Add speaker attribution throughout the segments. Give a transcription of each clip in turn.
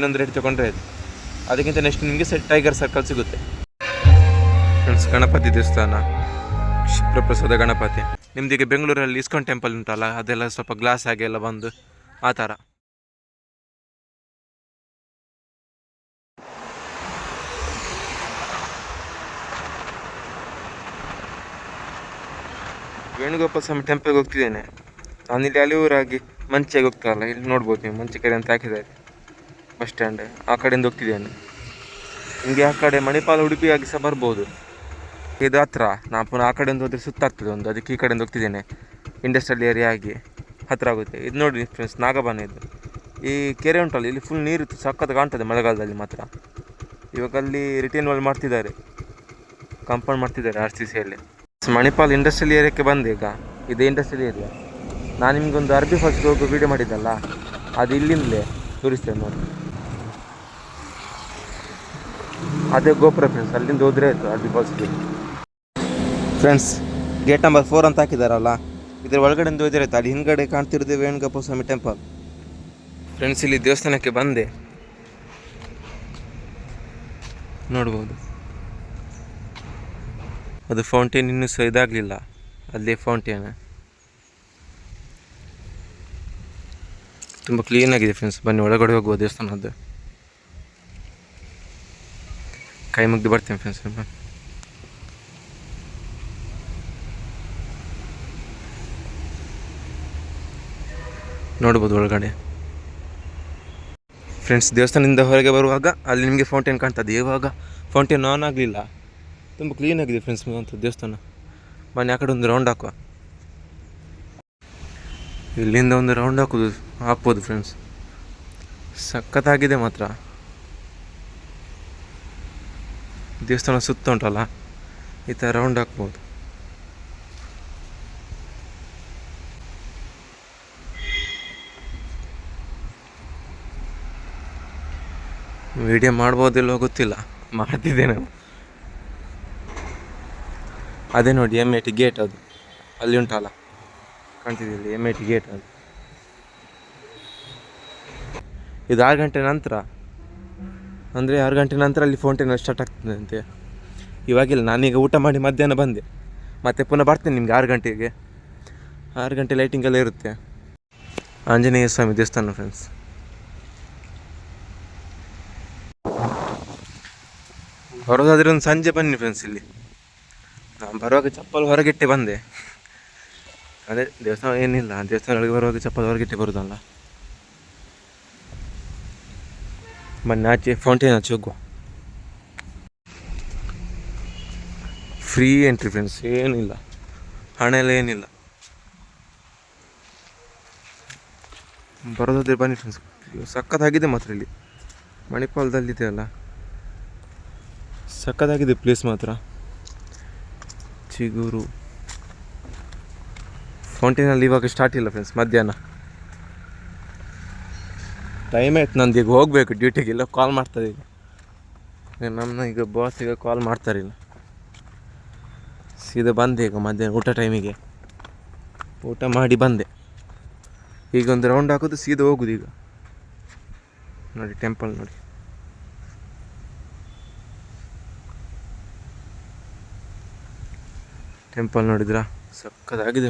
Speaker 1: ಇನ್ನೊಂದು ರೇಟ್ ತೊಗೊಂಡ್ರೆ ಆಯಿತು. ಅದಕ್ಕಿಂತ ನೆಕ್ಸ್ಟ್ ನಿಮಗೆ ಟೈಗರ್ ಸರ್ಕಲ್ ಸಿಗುತ್ತೆ ಫ್ರೆಂಡ್ಸ್. ಗಣಪತಿ ದೇವಸ್ಥಾನ, ಕ್ಷಿಪ್ರಪ್ರಸಾದ ಗಣಪತಿ. ನಿಮ್ದೀಗ ಬೆಂಗಳೂರಲ್ಲಿ ಇಸ್ಕಾನ್ ಟೆಂಪಲ್ ಉಂಟಲ್ಲ, ಅದೆಲ್ಲ ಸ್ವಲ್ಪ ಗ್ಲಾಸ್ ಆಗಿ ಎಲ್ಲ ಬಂದು ಆ ಥರ. ವೇಣುಗೋಪಾಲ ಸ್ವಾಮಿ ಟೆಂಪಲ್ಗೆ ಹೋಗ್ತಿದ್ದೇನೆ ನಾನಿಲ್ಲಿ. ಅಲಿಯೂರಾಗಿ ಮಂಚೆಗೆ ಹೋಗ್ತಾರಲ್ಲ, ಇಲ್ಲಿ ನೋಡ್ಬೋದು ನೀವು ಮಂಚೆ ಕಡೆ ಅಂತ ಹಾಕಿದ್ದಾರೆ ಬಸ್ ಸ್ಟ್ಯಾಂಡ್. ಆ ಕಡೆಯಿಂದ ಹೋಗ್ತಿದ್ದೇನೆ. ನಿಮಗೆ ಆ ಕಡೆ ಮಣಿಪಾಲ ಉಡುಪಿ ಆಗಿ ಸಹ ಬರ್ಬೋದು. ಇದು ಹತ್ರ. ನಾನು ಪುನಃ ಆ ಕಡೆಯಿಂದ ಹೋದರೆ ಸುತ್ತಾಗ್ತದೆ ಒಂದು, ಅದಕ್ಕೆ ಈ ಕಡೆಯಿಂದ ಹೋಗ್ತಿದ್ದೇನೆ. ಇಂಡಸ್ಟ್ರಿಯಲ್ ಏರಿಯಾ ಆಗಿ ಹತ್ತಿರ ಆಗುತ್ತೆ. ಇದು ನೋಡಿ ಫ್ರೆಂಡ್ಸ್, ನಾಗಬಾನ. ಇದು ಈ ಕೆರೆ ಉಂಟಲ್ಲ, ಇಲ್ಲಿ ಫುಲ್ ನೀರು ಸಖತ್ ಕಾಣ್ತದೆ ಮಳೆಗಾಲದಲ್ಲಿ ಮಾತ್ರ. ಇವಾಗ ಅಲ್ಲಿ ರಿಟರ್ನ್ ವಾಲ್ ಮಾಡ್ತಿದ್ದಾರೆ, ಕಾಂಪೌಂಡ್ ಮಾಡ್ತಿದ್ದಾರೆ RCCಯಲ್ಲಿ. ಮಣಿಪಾಲ್ ಇಂಡಸ್ಟ್ರಿಯಲ್ ಏರಿಯಾಕ್ಕೆ ಬಂದೆ ಈಗ. ಇದೇ ಇಂಡಸ್ಟ್ರಿಯಲ್ ಏರಿಯಾ. ನಾನು ನಿಮಗೊಂದು ಅರ್ಬಿ ಫಾಲ್ಸ್ಗೆ ಹೋಗೋ ವೀಡಿಯೋ ಮಾಡಿದ್ದಲ್ಲ, ಅದು ಇಲ್ಲಿಂದಲೇ ತೋರಿಸ್ತೇನೆ ನೋಡಿ. ಅದೇ ಗೋಪುರ ಫ್ರೆಂಡ್ಸ್, ಅಲ್ಲಿಂದ ಹೋದರೆ ಆಯಿತು ಅರ್ಬಿ ಫಾಲ್ಸ್ಗೆ. ಫ್ರೆಂಡ್ಸ್, ಗೇಟ್ ನಂಬರ್ 4 ಅಂತ ಹಾಕಿದಾರಲ್ಲ, ಇದರ ಒಳಗಡೆಯಿಂದ ಹೋದರೆ ಆಯಿತು. ಅಲ್ಲಿ ಹಿಂದ್ಗಡೆ ಕಾಣ್ತಿರೋದು ವೇಣುಗೋಪಾಲ ಸ್ವಾಮಿ ಟೆಂಪಲ್. ಫ್ರೆಂಡ್ಸ್, ಇಲ್ಲಿ ದೇವಸ್ಥಾನಕ್ಕೆ ಬಂದೆ, ನೋಡ್ಬೋದು. ಅದು ಫೌಂಟೇನ್ ಇನ್ನೂ ಸಹ ಇದಾಗಲಿಲ್ಲ, ಅಲ್ಲೇ ಫೌಂಟೇನ್ ತುಂಬ ಕ್ಲೀನಾಗಿದೆ ಫ್ರೆಂಡ್ಸ್. ಬನ್ನಿ ಒಳಗಡೆ ಹೋಗುವ ದೇವಸ್ಥಾನದ್ದು. ಕೈ ಮುಗ್ದು ಬರ್ತೇನೆ ಫ್ರೆಂಡ್ಸ್. ನೋಡ್ಬೋದು ಒಳಗಡೆ ಫ್ರೆಂಡ್ಸ್. ದೇವಸ್ಥಾನದಿಂದ ಹೊರಗೆ ಬರುವಾಗ ಅಲ್ಲಿ ನಿಮಗೆ ಫೌಂಟೇನ್ ಕಾಣ್ತದೆ. ಇವಾಗ ಫೌಂಟೇನ್ ಆನ್ ಆಗಲಿಲ್ಲ. ತುಂಬ ಕ್ಲೀನಾಗಿದೆ ಫ್ರೆಂಡ್ಸ್ ಅಂತ ದೇವಸ್ಥಾನ. ಬನ್ನಿ ಆ ಕಡೆ ಒಂದು ರೌಂಡ್ ಹಾಕುವ. ಇಲ್ಲಿಂದ ಒಂದು ರೌಂಡ್ ಹಾಕ್ಬೋದು ಫ್ರೆಂಡ್ಸ್. ಸಖತ್ತಾಗಿದೆ ಮಾತ್ರ. ದೇವಸ್ಥಾನ ಸುತ್ತ ಉಂಟಲ್ಲ, ಈ ಥರ ರೌಂಡ್ ಹಾಕ್ಬೋದು. ವಿಡಿಯೋ ಮಾಡ್ಬೋದಿಲ್ಲೋ ಗೊತ್ತಿಲ್ಲ, ಮಾಡ್ತಿದ್ದೇನೆ. ಅದೇ ನೋಡಿ M80 ಗೇಟ್, ಅದು ಅಲ್ಲಿ ಉಂಟಲ್ಲ, ಕಾಣ್ತಿದ್ದಿಲ್ಲ M80 ಗೇಟ್. ಅದು ಇದು 6 ಗಂಟೆ ನಂತರ, ಅಂದರೆ 6 ಗಂಟೆ ನಂತರ ಅಲ್ಲಿ ಫೌಂಟೇನ್ ಸ್ಟಾರ್ಟ್ ಆಗ್ತದೆ ಅಂತೆ. ಇವಾಗಿಲ್ಲ, ನಾನೀಗ ಊಟ ಮಾಡಿ ಮಧ್ಯಾಹ್ನ ಬಂದೆ. ಮತ್ತೆ ಪುನಃ ಬರ್ತೇನೆ ನಿಮಗೆ 6 ಗಂಟೆಗೆ. 6 ಗಂಟೆ ಲೈಟಿಂಗ್ ಎಲ್ಲ ಇರುತ್ತೆ. ಆಂಜನೇಯ ಸ್ವಾಮಿ ದೇವಸ್ಥಾನ ಫ್ರೆಂಡ್ಸ್. ಬರೋದಾದರೆ ಒಂದು ಸಂಜೆ ಬನ್ನಿ ಫ್ರೆಂಡ್ಸ್. ಇಲ್ಲಿ ನಾನು ಬರುವಾಗ ಚಪ್ಪಲ್ ಹೊರಗಿಟ್ಟೆ ಬಂದೆ. ಅದೇ ದೇವಸ್ಥಾನ ಏನಿಲ್ಲ, ದೇವಸ್ಥಾನ ಒಳಗೆ ಬರುವಾಗ ಚಪ್ಪಲ್ ಹೊರಗಿಟ್ಟೆ ಬರೋದಲ್ಲ. ಬನ್ನಿ ಆಚೆ ಫೌಂಟೇನ್ ಆಚೆ ಹೋಗುವ. ಫ್ರೀ ಎಂಟ್ರಿ ಫ್ರೆಂಡ್ಸ್, ಏನಿಲ್ಲ, ಹಣ ಎಲ್ಲ ಏನಿಲ್ಲ. ಬರೋದಾದ್ರೆ ಬನ್ನಿ ಫ್ರೆಂಡ್ಸ್. ಸಖತ್ತಾಗಿದೆ ಮಾತ್ರ ಇಲ್ಲಿ ಮಣಿಪಾಲದಲ್ಲಿದೆ ಅಲ್ಲ, ಸಖತ್ತಾಗಿದೆ ಪ್ಲೇಸ್ ಮಾತ್ರ. ಚಿಗುರು ಫೌಂಟೇನಲ್ಲಿ ಇವಾಗ ಸ್ಟಾರ್ಟ್ ಇಲ್ಲ ಫ್ರೆಂಡ್ಸ್. ಮಧ್ಯಾಹ್ನ ಟೈಮ್ ಆಯ್ತು ನಂದು, ಈಗ ಹೋಗಬೇಕು ಡ್ಯೂಟಿಗೆ. ಇಲ್ಲ ಕಾಲ್ ಮಾಡ್ತಾರೆ ಈಗ ನಮ್ಮನ್ನ, ಈಗ ಬಾಸ್ ಈಗ ಕಾಲ್ ಮಾಡ್ತಾರಿಲ್ಲ. ಸೀದಾ ಬಂದೆ ಈಗ ಮಧ್ಯಾಹ್ನ ಊಟ ಟೈಮಿಗೆ. ಊಟ ಮಾಡಿ ಬಂದೆ. ಈಗ ಒಂದು ರೌಂಡ್ ಹಾಕೋದು, ಸೀದಾ ಹೋಗೋದು ಈಗ. ನೋಡಿ ಟೆಂಪಲ್ ನೋಡಿ. ಟೆಂಪಲ್ ನೋಡಿದ್ರಾ, ಸಕ್ಕತ್ತಾಗಿದೆ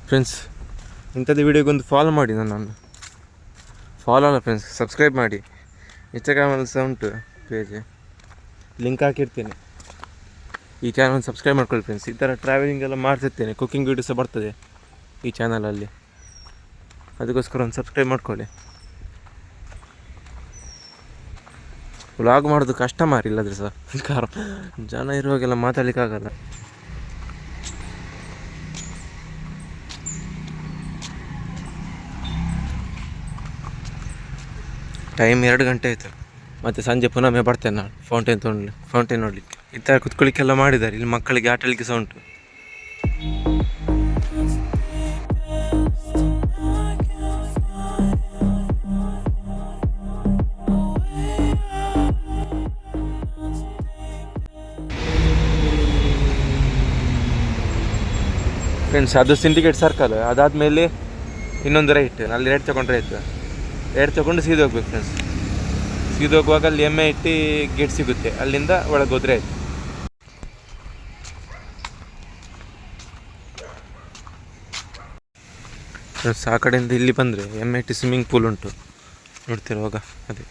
Speaker 1: ಫ್ರೆಂಡ್ಸ್. ಇಂಥದ್ದು ವೀಡಿಯೋಗೊಂದು ಫಾಲೋ ಮಾಡಿ ನನ್ನನ್ನು. ಫಾಲೋ ಅಲ್ಲ ಫ್ರೆಂಡ್ಸ್, ಸಬ್ಸ್ಕ್ರೈಬ್ ಮಾಡಿ. ಇನ್ಸ್ಟಾಗ್ರಾಮಲ್ಲಿ ಸಹ ಉಂಟು ಪೇಜ್, ಲಿಂಕ್ ಹಾಕಿರ್ತೇನೆ. ಈ ಚಾನಲ್ ಸಬ್ಸ್ಕ್ರೈಬ್ ಮಾಡ್ಕೊಳ್ಳಿ ಫ್ರೆಂಡ್ಸ್. ಈ ಥರ ಟ್ರಾವೆಲಿಂಗ್ ಎಲ್ಲ ಮಾಡ್ತಿರ್ತೇನೆ, ಕುಕ್ಕಿಂಗ್ ವೀಡಿಯೋಸ್ ಬರ್ತದೆ ಈ ಚಾನಲಲ್ಲಿ. ಅದಕ್ಕೋಸ್ಕರ ಒಂದು ಸಬ್ಸ್ಕ್ರೈಬ್ ಮಾಡ್ಕೊಳ್ಳಿ. ವ್ಲಾಗ್ ಮಾಡೋದು ಕಷ್ಟ ಮಾರಿ, ಇಲ್ಲದ್ರೆ ಸಹ ಜನ ಇರುವಾಗೆಲ್ಲ ಮಾತಾಡಲಿಕ್ಕಾಗಲ್ಲ. ಟೈಮ್ 2 ಗಂಟೆ ಆಯಿತು. ಮತ್ತು ಸಂಜೆ ಪುನಃ ಬರ್ತೇನೆ ನಾನು ಫೌಂಟೇನ್ ನೋಡಲಿಕ್ಕೆ. ಈ ಥರ ಕುತ್ಕೊಳ್ಳಿಕ್ಕೆಲ್ಲ ಮಾಡಿದ್ದಾರೆ. ಇಲ್ಲಿ ಮಕ್ಕಳಿಗೆ ಆಟಲಿಕ್ಕೆ ಸಹ ಉಂಟು. ಫ್ರೆಂಡ್ಸ್ ಅದು ಸಿಂಡಿಕೇಟ್ ಸರ್ಕಲ್. ಅದಾದಮೇಲೆ ಇನ್ನೊಂದು ರೈಟ್, ಅಲ್ಲಿ ರೈಟ್ ತೊಗೊಂಡ್ರೆ ಆಯಿತು. ರೈಟ್ ತೊಗೊಂಡು ಸೀದಾ ಹೋಗ್ಬೇಕು ಫ್ರೆಂಡ್ಸ್. ಸೀದಾ ಹೋಗುವಾಗ ಅಲ್ಲಿ MIT ಗೇಟ್ ಸಿಗುತ್ತೆ, ಅಲ್ಲಿಂದ ಒಳಗೆ ಹೋದರೆ ಆಯಿತು. ಫ್ರೆಂಡ್ಸ್ ಆ ಕಡೆಯಿಂದ ಇಲ್ಲಿ ಬಂದರೆ MIT ಸ್ವಿಮ್ಮಿಂಗ್ ಪೂಲ್ ಉಂಟು, ನೋಡ್ತಿರುವಾಗ ಅದೇ.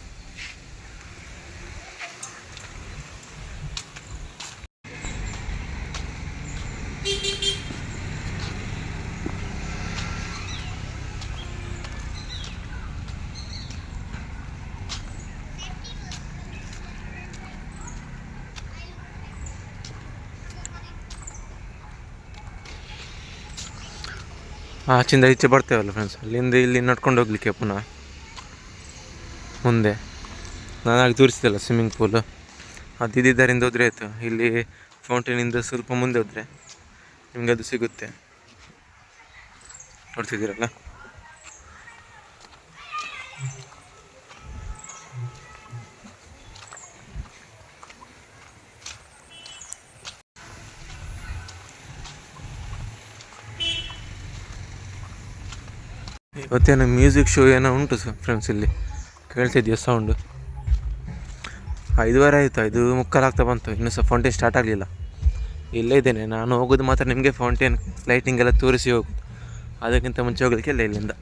Speaker 1: ಆಚಿಂದ ಈಚೆ ಬರ್ತೇವಲ್ಲ ಫ್ರೆಂಡ್ಸ್, ಅಲ್ಲಿಂದ ಇಲ್ಲಿ ನಡ್ಕೊಂಡು ಹೋಗ್ಲಿಕ್ಕೆ ಪುನಃ ಮುಂದೆ. ನಾನಾಗಿ ತೋರಿಸಿದೆಲ್ಲ ಸ್ವಿಮ್ಮಿಂಗ್ ಪೂಲು, ಅದು ಇದ್ದಿದ್ದರಿಂದ ಹೋದರೆ ಆಯಿತು. ಇಲ್ಲಿ ಫೌಂಟೇನಿಂದ ಸ್ವಲ್ಪ ಮುಂದೆ ಹೋದರೆ ನಿಮಗೆ ಅದು ಸಿಗುತ್ತೆ, ನೋಡ್ತಿದ್ದೀರಲ್ಲ. ಇವತ್ತೇನೋ ಮ್ಯೂಸಿಕ್ ಶೋ ಏನೋ ಉಂಟು ಫ್ರೆಂಡ್ಸ್, ಇಲ್ಲಿ ಕೇಳ್ತಿದ್ಯಾ ಸೌಂಡು. 5:15 ಆಯಿತು, 5:45 ಆಗ್ತಾ ಬಂತು, ಇನ್ನೂ ಸಹ ಫೌಂಟೇನ್ ಸ್ಟಾರ್ಟ್ ಆಗಲಿಲ್ಲ. ಇಲ್ಲೇ ಇದ್ದೇನೆ ನಾನು, ಹೋಗೋದು ಮಾತ್ರ ನಿಮಗೆ ಫೌಂಟೇನ್ ಲೈಟಿಂಗ್ ಎಲ್ಲ ತೋರಿಸಿ ಹೋಗೋದು, ಅದಕ್ಕಿಂತ ಮುಂಚೆ ಹೋಗಲಿಕ್ಕೆ ಇಲ್ಲ ಇಲ್ಲಿಂದ.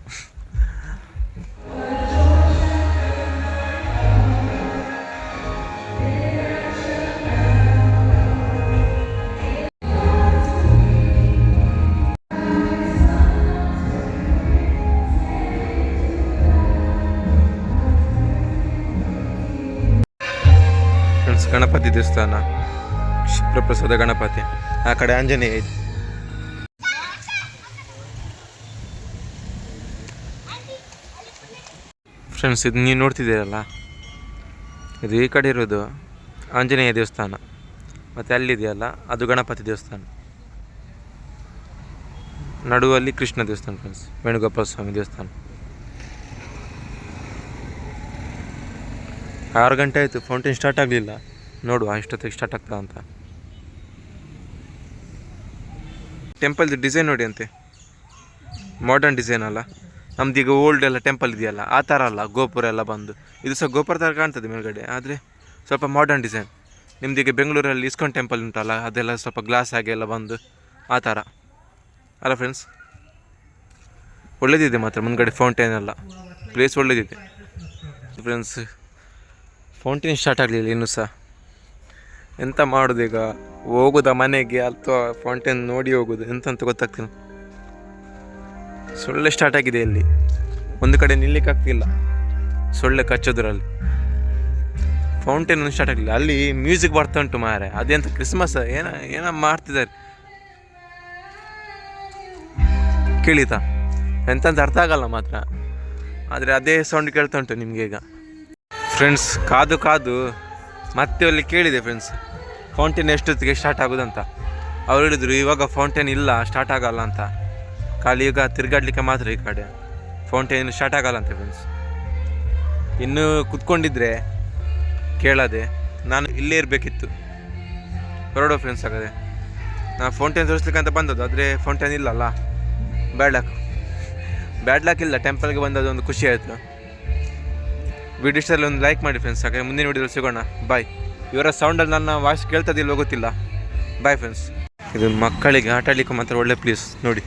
Speaker 1: ಗಣಪತಿ ದೇವಸ್ಥಾನ, ಶಿವಪ್ರಸಾದ ಗಣಪತಿ, ಆ ಕಡೆ ಆಂಜನೇಯ ಇದೆ. ಫ್ರೆಂಡ್ಸ್ ಇದು ನೀವು ನೋಡ್ತಿದ್ದೀರಲ್ಲ, ಇದು ಈ ಕಡೆ ಇರೋದು ಆಂಜನೇಯ ದೇವಸ್ಥಾನ, ಮತ್ತು ಅಲ್ಲಿದೆಯಲ್ಲ ಅದು ಗಣಪತಿ ದೇವಸ್ಥಾನ, ನಡುವಲ್ಲಿ ಕೃಷ್ಣ ದೇವಸ್ಥಾನ ಫ್ರೆಂಡ್ಸ್, ವೇಣುಗೋಪಾಲ ಸ್ವಾಮಿ ದೇವಸ್ಥಾನ. 6 ಗಂಟೆ ಆಯಿತು, ಫೌಂಟೇನ್ ಸ್ಟಾರ್ಟ್ ಆಗಲಿಲ್ಲ. ನೋಡುವ ಎಷ್ಟೊತ್ತಿಗೆ ಸ್ಟಾರ್ಟ್ ಆಗ್ತದೆ ಅಂತ. ಟೆಂಪಲ್ದು ಡಿಸೈನ್ ನೋಡಿ ಅಂತೆ, ಮಾಡರ್ನ್ ಡಿಸೈನ್ ಅಲ್ಲ, ನಮ್ದೀಗ ಓಲ್ಡ್ ಎಲ್ಲ ಟೆಂಪಲ್ ಇದೆಯಲ್ಲ ಆ ಥರ ಅಲ್ಲ, ಗೋಪುರ ಎಲ್ಲ ಬಂದು. ಇದು ಸಹ ಗೋಪುರ ಥರ ಕಾಣ್ತದೆ ಮೇಲ್ಗಡೆ, ಆದರೆ ಸ್ವಲ್ಪ ಮಾಡರ್ನ್ ಡಿಸೈನ್. ನಿಮ್ದೀಗ ಬೆಂಗಳೂರಲ್ಲಿ ಇಸ್ಕಾನ್ ಟೆಂಪಲ್ ಉಂಟಲ್ಲ, ಅದೆಲ್ಲ ಸ್ವಲ್ಪ ಗ್ಲಾಸ್ ಆಗಿ ಎಲ್ಲ ಬಂದು ಆ ಥರ ಅಲ್ಲ ಫ್ರೆಂಡ್ಸ್. ಒಳ್ಳೆದಿದೆ ಮಾತ್ರ ಮುಂದ್ಗಡೆ ಫೌಂಟೇನ್ ಎಲ್ಲ, ಪ್ಲೇಸ್ ಒಳ್ಳೆದಿದೆ ಫ್ರೆಂಡ್ಸ್. ಫೌಂಟೇನ್ ಸ್ಟಾರ್ಟ್ ಆಗಲಿಲ್ಲ ಇನ್ನೂ ಸಹ, ಎಂತ ಮಾಡೋದು ಈಗ? ಹೋಗೋದ ಮನೆಗೆ ಅಥವಾ ಫೌಂಟೇನ್ ನೋಡಿ ಹೋಗೋದು ಎಂತಂತ ಗೊತ್ತಾಗ್ತಿಲ್ಲ. ಸೊಳ್ಳೆ ಸ್ಟಾರ್ಟ್ ಆಗಿದೆ ಇಲ್ಲಿ, ಒಂದು ಕಡೆ ನಿಲ್ಲಿಕ್ಕೆ ಆಗ್ತಿಲ್ಲ, ಸೊಳ್ಳೆ ಕಚ್ಚೋದ್ರಲ್ಲಿ. ಫೌಂಟೇನ್ ಒಂದು ಸ್ಟಾರ್ಟ್ ಆಗಲಿಲ್ಲ, ಅಲ್ಲಿ ಮ್ಯೂಸಿಕ್ ಬರ್ತಾ ಉಂಟು ಮಾರೆ, ಅದೆಂತ ಕ್ರಿಸ್ಮಸ್ ಏನೋ ಮಾಡ್ತಿದ್ದಾರೆ ಕೇಳಿತಾ, ಎಂತಂತ ಅರ್ಥ ಆಗಲ್ಲ ಮಾತ್ರ, ಆದರೆ ಅದೇ ಸೌಂಡ್ ಕೇಳ್ತಾ ಉಂಟು ನಿಮಗೆ ಈಗ ಫ್ರೆಂಡ್ಸ್. ಕಾದು ಕಾದು ಮತ್ತೆ ಅಲ್ಲಿ ಕೇಳಿದೆ ಫ್ರೆಂಡ್ಸ್, ಫೌಂಟೇನ್ ಎಷ್ಟೊತ್ತಿಗೆ ಸ್ಟಾರ್ಟ್ ಆಗೋದಂತ. ಅವ್ರು ಹೇಳಿದ್ರು ಇವಾಗ ಫೌಂಟೇನ್ ಇಲ್ಲ, ಸ್ಟಾರ್ಟ್ ಆಗಲ್ಲ ಅಂತ, ಖಾಲಿ ಈಗ ತಿರುಗಾಡಲಿಕ್ಕೆ ಮಾತ್ರ ಈ ಕಡೆ, ಫೌಂಟೇನ್ ಸ್ಟಾರ್ಟ್ ಆಗಲ್ಲ ಅಂತ ಫ್ರೆಂಡ್ಸ್. ಇನ್ನೂ ಕೂತ್ಕೊಂಡಿದ್ರೆ ಕೇಳದೆ ನಾನು ಇಲ್ಲೇ ಇರಬೇಕಿತ್ತು. ಹೊರಡೋ ಫ್ರೆಂಡ್ಸ್ ಆಗದೆ, ನಾನು ಫೌಂಟೇನ್ ತೋರಿಸ್ಲಿಕ್ಕೆ ಅಂತ ಬಂದದ್ದು, ಆದರೆ ಫೌಂಟೇನ್ ಇಲ್ಲಲ್ಲ. ಬ್ಯಾಡ್ ಲಾಕ್ ಇಲ್ಲ, ಟೆಂಪಲ್ಗೆ ಬಂದದ್ದು ಒಂದು ಖುಷಿ ಆಯಿತು. ವಿಡಿಯೋ ಇಷ್ಟಲ್ಲಿ ಒಂದು ಲೈಕ್ ಮಾಡಿ ಫ್ರೆಂಡ್ಸ್, ಹಾಗೆ ಮುಂದಿನ ವಿಡಿಯೋದಲ್ಲಿ ಸಿಗೋಣ. ಬಾಯ್. ಇವರ ಸೌಂಡಲ್ಲಿ ನನ್ನ ವಾಯ್ಸ್ ಕೇಳ್ತದಿಲ್ಲ ಗೊತ್ತಿಲ್ಲ. Bye friends. ಇದು ಮಕ್ಕಳಿಗೆ ಆಟ ಆಡಲಿಕ್ಕೆ ಮಾತ್ರ ಒಳ್ಳೆ ಪ್ಲೇಸ್ ನೋಡಿ.